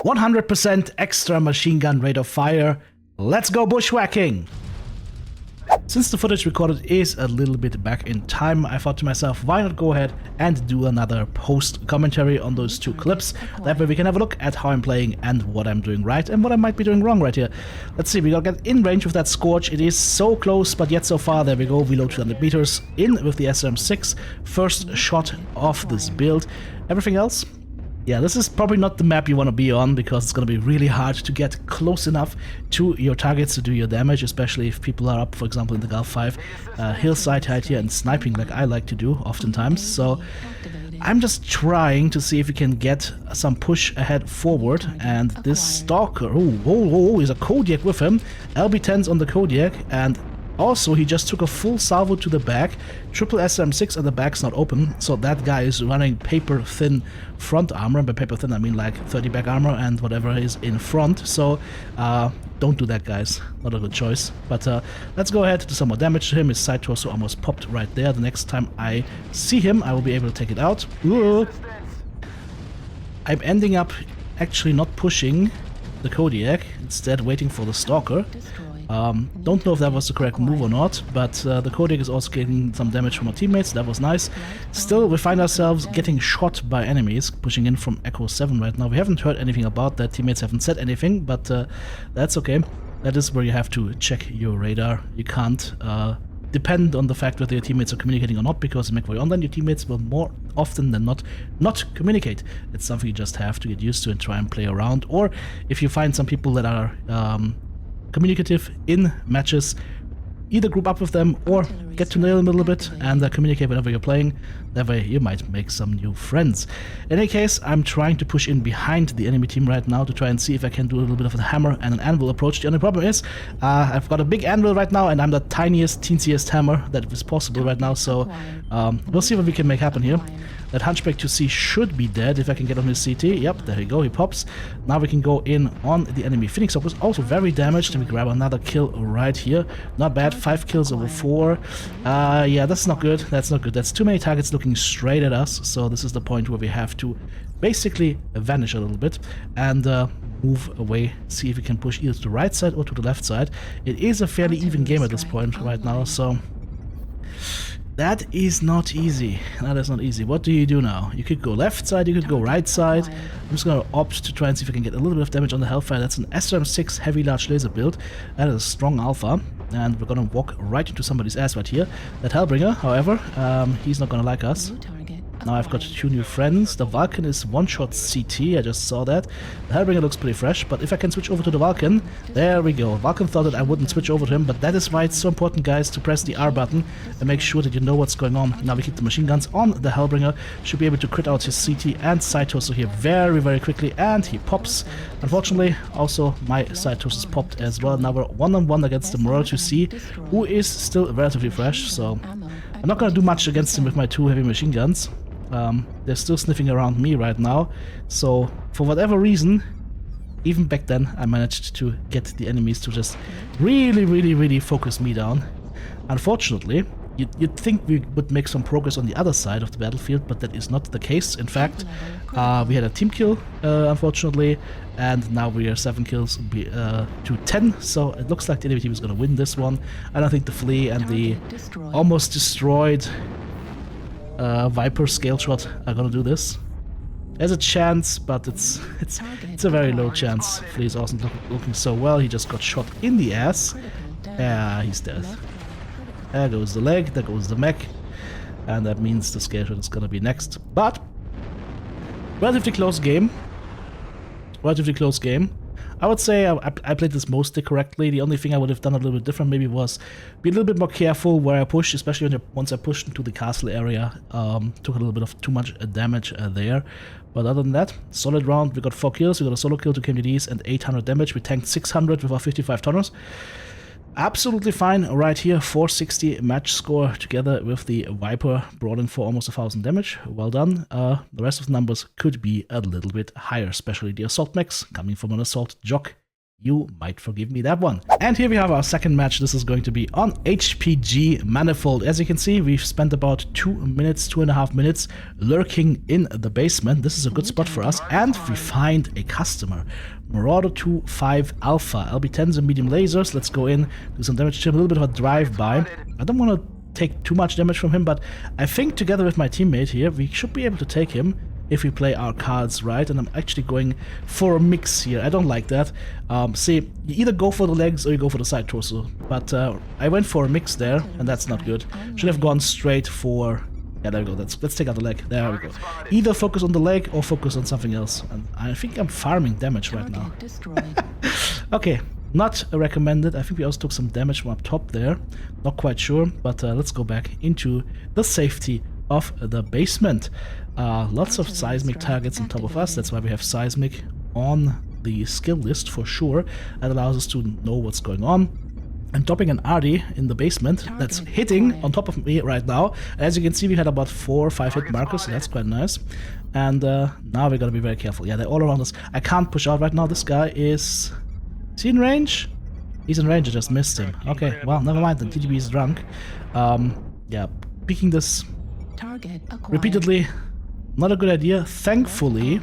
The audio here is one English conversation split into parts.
100% extra machine gun rate of fire. Let's go bushwhacking! Since the footage recorded is a little bit back in time, I thought to myself, why not go ahead and do another post commentary on those two clips. That way we can have a look at how I'm playing and what I'm doing right and what I might be doing wrong right here. Let's see, we gotta get in range with that Scorch. It is so close, but yet so far. There we go, below 200 meters. In with the SRM6. First shot of this build. Everything else? Yeah, this is probably not the map you want to be on, because it's going to be really hard to get close enough to your targets to do your damage, especially if people are up, for example, in the Gulf 5, hillside height here and sniping like I like to do oftentimes. So I'm just trying to see if we can get some push ahead forward. And this Stalker, oh, he's a Kodiak with him, LB10s on the Kodiak, and also, he just took a full salvo to the back, triple SRM6 and the back's not open, so that guy is running paper-thin front armor, and by paper-thin I mean like 30 back armor and whatever is in front, so don't do that, guys, not a good choice. But let's go ahead, do some more damage to him. His side torso almost popped right there. The next time I see him, I will be able to take it out. Ooh. I'm ending up actually not pushing the Kodiak, instead waiting for the Stalker. Don't know if that was the correct move or not, but the Kodiak is also getting some damage from our teammates. That was nice. Still, we find ourselves getting shot by enemies, pushing in from Echo 7 right now. We haven't heard anything about that, teammates haven't said anything, but that's okay. That is where you have to check your radar. You can't depend on the fact whether your teammates are communicating or not, because in Mechwarrior Online your teammates will more often than not communicate. It's something you just have to get used to and try and play around. Or if you find some people that are communicative in matches, either group up with them or get to know them a little bit and communicate whenever you're playing. That way you might make some new friends. In any case, I'm trying to push in behind the enemy team right now to try and see if I can do a little bit of a hammer and an anvil approach. The only problem is I've got a big anvil right now and I'm the tiniest, teensiest hammer that is possible right now, so we'll see what we can make happen here. That Hunchback to C should be dead if I can get on his CT. Yep, there we go, he pops. Now we can go in on the enemy. Phoenix Hawk was also very damaged, and we grab another kill right here. Not bad, 5 kills over 4. Yeah, that's not good, that's not good. That's too many targets looking straight at us, so this is the point where we have to basically vanish a little bit and move away, see if we can push either to the right side or to the left side. It is a fairly even game at this point right now, so that is not easy. That is not easy. What do you do now? You could go left side, you could go right side. I'm just going to opt to try and see if I can get a little bit of damage on the Hellfire. That's an SRM6 heavy large laser build. That is a strong alpha. And we're going to walk right into somebody's ass right here. That Hellbringer, however, he's not going to like us. Now I've got 2 new friends. The Vulcan is one-shot CT, I just saw that. The Hellbringer looks pretty fresh, but if I can switch over to the Vulcan, there we go. Vulcan thought that I wouldn't switch over to him, but that is why it's so important, guys, to press the R button and make sure that you know what's going on. Now we keep the machine guns on the Hellbringer, should be able to crit out his CT and side torso here very, very quickly, and he pops. Unfortunately, also my side torso is popped as well. Now we're one-on-one against the Mechwarrior 2C, who is still relatively fresh, so I'm not going to do much against him with my 2 heavy machine guns. They're still sniffing around me right now, so for whatever reason, even back then, I managed to get the enemies to just really focus me down. Unfortunately, you'd think we would make some progress on the other side of the battlefield, but that is not the case. In fact, we had a team kill, unfortunately, and now we are 7 kills to 10, so it looks like the enemy team is going to win this one. I don't think the Flea and the almost destroyed Viper scale shot are gonna do this. There's a chance, but it's a very low chance. Flea is also looking so well. He just got shot in the ass. Yeah, he's dead. There goes the leg, there goes the mech, and that means the scale shot is gonna be next. But relatively close game. Relatively close game. I would say I played this mostly correctly. The only thing I would have done a little bit different maybe was be a little bit more careful where I push, especially when once I pushed into the castle area. Took a little bit of too much damage there. But other than that, solid round. We got 4 kills, we got a solo kill, 2 KMDs and 800 damage. We tanked 600 with our 55 tonners. Absolutely fine right here, 460 match score together with the Viper, brought in for almost 1000 damage. Well done. The rest of the numbers could be a little bit higher, especially the assault mechs coming from an assault jock. you might forgive me that one. And here we have our second match. This is going to be on HPG Manifold. As you can see, we've spent about 2.5 minutes lurking in the basement. This is a good spot for us, and we find a customer. Marauder 2-5 Alpha, LB10s and medium lasers. Let's go in, do some damage to him, a little bit of a drive-by. I don't want to take too much damage from him, but I think together with my teammate here, we should be able to take him if we play our cards right. And I'm actually going for a mix here. I don't like that. See, you either go for the legs or you go for the side torso, but I went for a mix there, and that's not good. Should have gone straight for... Yeah, there we go. Let's take out the leg. There we go. Either focus on the leg or focus on something else. And I think I'm farming damage right now. Okay, not recommended. I think we also took some damage from up top there. Not quite sure, but let's go back into the safety of the basement. Lots of seismic targets on top of us. That's why we have seismic on the skill list for sure. That allows us to know what's going on. I'm dropping an RD in the basement that's hitting on top of me right now. As you can see, we had about 4 or 5 hit markers, so that's quite nice. And now we gotta be very careful. Yeah, they're all around us. I can't push out right now. This guy is he in range? He's in range, I just missed him. Okay, well, never mind, the TDB is drunk. Yeah, peeking this repeatedly, not a good idea. Thankfully,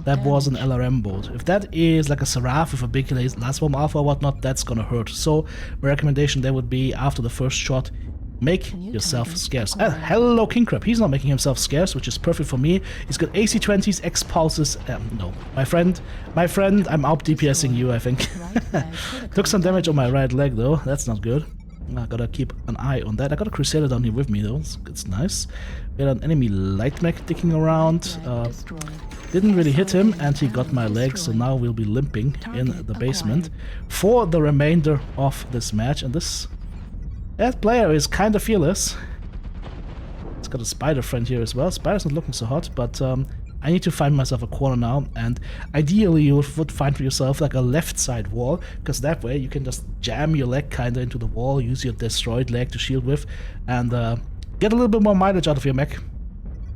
that was an LRM boat. If that is like a Seraph with a big last bomb alpha or whatnot, that's gonna hurt. So my recommendation there would be, after the first shot, make yourself scarce. Hello, King Crab. He's not making himself scarce, which is perfect for me. He's got AC20s, X pulses. No, my friend, I'm out DPSing you, I think. Took some damage on my right leg though. That's not good. I gotta keep an eye on that. I got a Crusader down here with me though. It's nice. We had an enemy light mech dicking around. Didn't really hit him, and he got my leg, so now we'll be limping in the basement for the remainder of this match. And that player is kind of fearless. It's got a spider friend here as well. Spider's not looking so hot, but I need to find myself a corner now, and ideally you would find for yourself like a left side wall, because that way you can just jam your leg kinda into the wall, use your destroyed leg to shield with, and get a little bit more mileage out of your mech.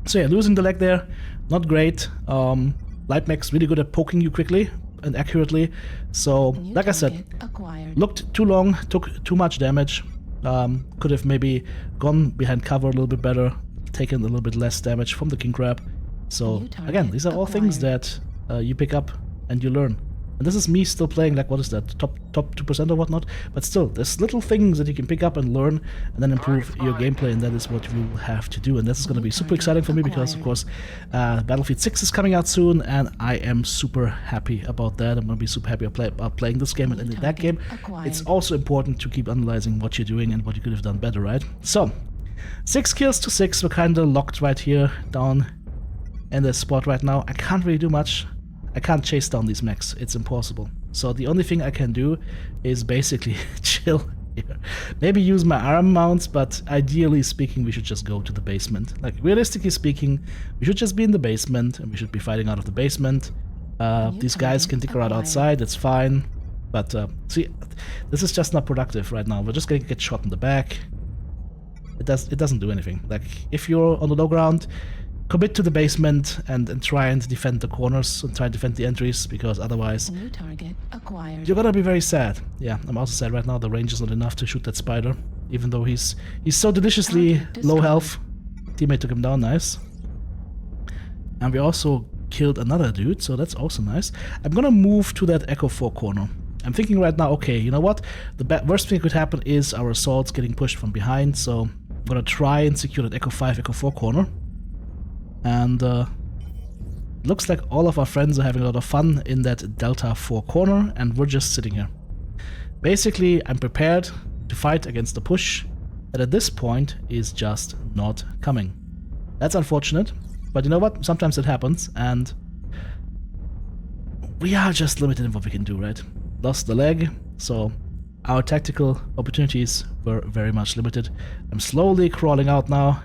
So yeah, losing the leg there, not great. Light mech's really good at poking you quickly and accurately. So, like I said, looked too long, took too much damage. Could have maybe gone behind cover a little bit better, taken a little bit less damage from the king crab. So, again, these are all things that you pick up and you learn. And this is me still playing, like, what is that, top 2% or whatnot? But still, there's little things that you can pick up and learn and then improve your gameplay, and that is what you will have to do. And this is going to be super exciting for me because, of course, Battlefield 6 is coming out soon, and I am super happy about that. I'm going to be super happy about playing this game, and in that game, it's also important to keep analyzing what you're doing and what you could have done better, right? So, 6 kills to 6, we're kind of locked right here, down in this spot right now. I can't really do much. I can't chase down these mechs, it's impossible. So the only thing I can do is basically chill here. Maybe use my arm mounts, but ideally speaking, we should just go to the basement. Like, realistically speaking, we should just be in the basement, and we should be fighting out of the basement. These guys can dick around outside, it's fine. But, see, this is just not productive right now. We're just gonna get shot in the back. It doesn't do anything. Like, if you're on the low ground, commit to the basement and try and defend the corners and try and defend the entries, because otherwise you're gonna be very sad. Yeah, I'm also sad right now. The range is not enough to shoot that spider, even though he's so deliciously low health. Teammate took him down, nice. And we also killed another dude, so that's also nice. I'm gonna move to that Echo 4 corner. I'm thinking right now, okay, you know what? The worst thing that could happen is our assaults getting pushed from behind, so I'm gonna try and secure that Echo 5, Echo 4 corner. And looks like all of our friends are having a lot of fun in that Delta 4 corner, and we're just sitting here. Basically, I'm prepared to fight against the push that at this point is just not coming. That's unfortunate, but you know what? Sometimes it happens, and we are just limited in what we can do, right? Lost the leg, so our tactical opportunities were very much limited. I'm slowly crawling out now.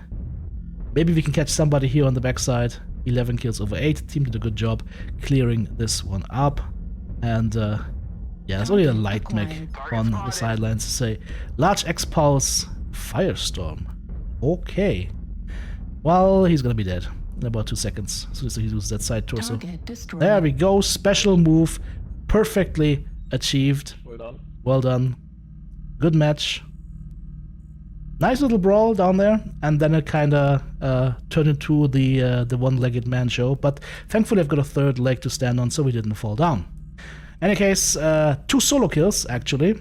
Maybe we can catch somebody here on the backside. 11 kills over 8. Team did a good job clearing this one up. And yeah, there's only a light mech on the sidelines to say large X-Pulse Firestorm. Okay. Well, he's gonna be dead in about 2 seconds as soon as he loses that side torso. There we go. Special move. Perfectly Achieved. Well done. Well done. Good match. Nice little brawl down there, and then it kind of turned into the one-legged man show, but thankfully I've got a third leg to stand on, so we didn't fall down. Any case, 2 solo kills, actually.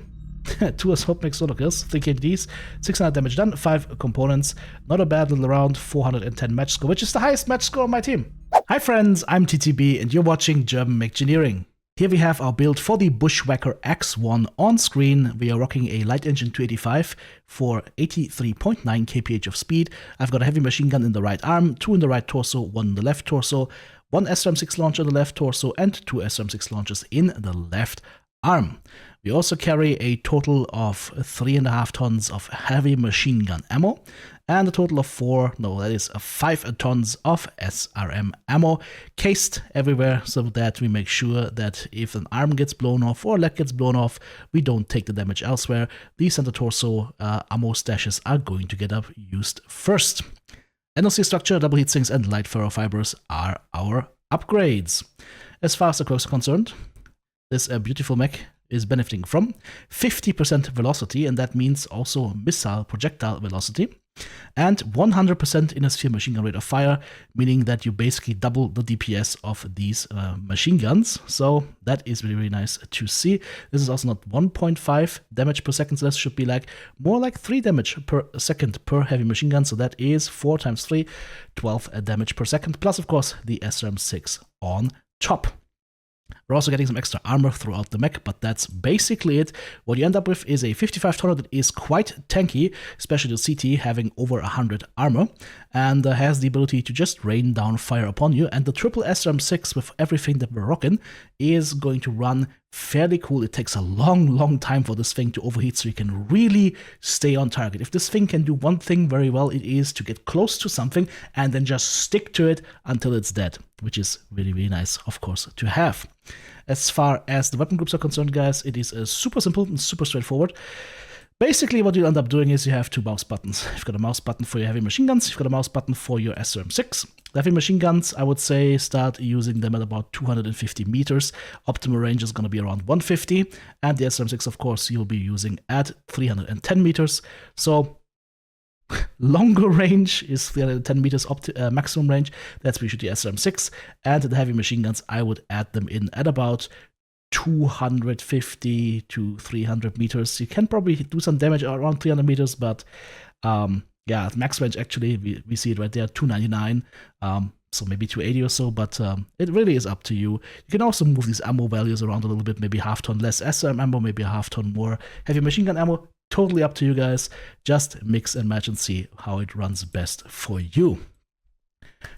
2 assault mech solo kills, 3 KDs, 600 damage done, 5 components. Not a bad little round, 410 match score, which is the highest match score on my team. Hi friends, I'm TTB, and you're watching German Mechgineering. Here we have our build for the Bushwacker X1 on screen. We are rocking a light engine 285 for 83.9 kph of speed. I've got a heavy machine gun in the right arm, 2 in the right torso, 1 in the left torso, 1 SRM6 launcher in the left torso, and 2 SRM6 launchers in the left arm. We also carry a total of 3.5 tons of heavy machine gun ammo, and a total of 5 tons of SRM ammo, cased everywhere so that we make sure that if an arm gets blown off or a leg gets blown off, we don't take the damage elsewhere. The center torso ammo stashes are going to get used first. NLC structure, double heat sinks, and light ferrofibers are our upgrades. As far as the clocks are concerned, this beautiful mech is benefiting from 50% velocity, and that means also missile projectile velocity, and 100% inner sphere machine gun rate of fire, meaning that you basically double the DPS of these machine guns. So that is really, really nice to see. This is also not 1.5 damage per second, so this should be like more like 3 damage per second per heavy machine gun. So that is 4 times 3, 12 damage per second, plus of course the SRM6 on top. We're also getting some extra armor throughout the mech, but that's basically it. What you end up with is a 55 tonner that is quite tanky, especially the CT having over 100 armor, and has the ability to just rain down fire upon you. And the triple SRM6 with everything that we're rocking is going to run fairly cool. It takes a long time for this thing to overheat, so you can really stay on target. If this thing can do one thing very well, it is to get close to something and then just stick to it until it's dead, which is really, really nice, of course, to have. As far as the weapon groups are concerned, guys, it is super simple and super straightforward. Basically, what you end up doing is you have 2 mouse buttons. You've got a mouse button for your heavy machine guns, you've got a mouse button for your SRM6. The heavy machine guns, I would say, start using them at about 250 meters. Optimal range is going to be around 150. And the SRM6, of course, you'll be using at 310 meters. So longer range is 310 meters maximum range. That's usually the SRM6. And the heavy machine guns, I would add them in at about 250 to 300 meters. You can probably do some damage around 300 meters, but yeah, max range actually, we see it right there, 299, so maybe 280 or so, but it really is up to you. You can also move these ammo values around a little bit, maybe half ton less SRM ammo, maybe a half ton more heavy machine gun ammo. Totally up to you guys. Just mix and match and see how it runs best for you.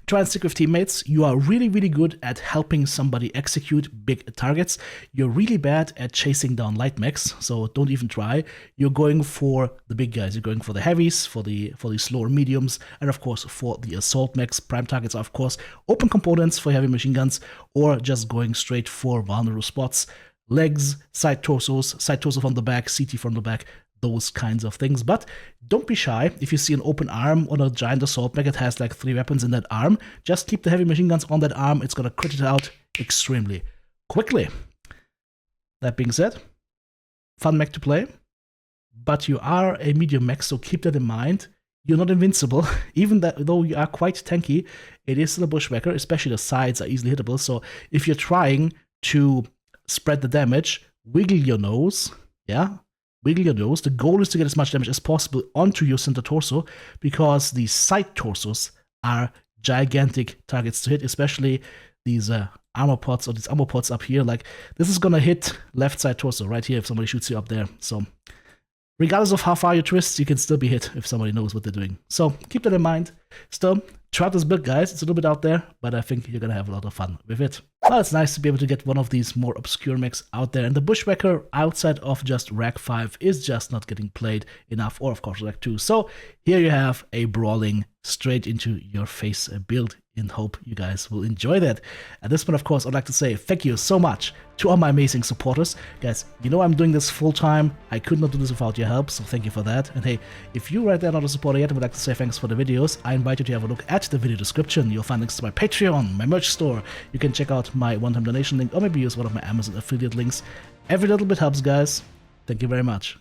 Try and stick with teammates. You are really, really good at helping somebody execute big targets. You're really bad at chasing down light mechs, so don't even try. You're going for the big guys. You're going for the heavies, for the slower mediums, and of course for the assault mechs. Prime targets are of course open components for heavy machine guns, or just going straight for vulnerable spots. Legs, side torso from the back, CT from the back, those kinds of things. But don't be shy. If you see an open arm on a giant assault mech that has like 3 weapons in that arm, just keep the heavy machine guns on that arm. It's gonna crit it out extremely quickly. That being said, fun mech to play, but you are a medium mech, so keep that in mind. You're not invincible. Even though you are quite tanky, it is still a bushwhacker, especially the sides are easily hittable. So if you're trying to spread the damage, wiggle your nose, yeah? Wiggle your nose. The goal is to get as much damage as possible onto your center torso, because these side torsos are gigantic targets to hit, especially these armor pots or these ammo pots up here. Like, this is gonna hit left side torso right here if somebody shoots you up there. So regardless of how far you twist, you can still be hit if somebody knows what they're doing. So keep that in mind. Still, try out this build, guys. It's a little bit out there, but I think you're gonna have a lot of fun with it. Well, it's nice to be able to get one of these more obscure mechs out there, and the Bushwacker outside of just Rack 5 is just not getting played enough, or of course Rack 2. So here you have a brawling straight into your face build, and hope you guys will enjoy that. At this point, of course, I'd like to say thank you so much to all my amazing supporters. Guys, you know I'm doing this full time. I could not do this without your help, so thank you for that. And hey, if you right there are not a supporter yet and would like to say thanks for the videos, I invite you to have a look at the video description. You'll find links to my Patreon, my merch store. You can check out my one-time donation link, or maybe use one of my Amazon affiliate links. Every little bit helps, guys. Thank you very much.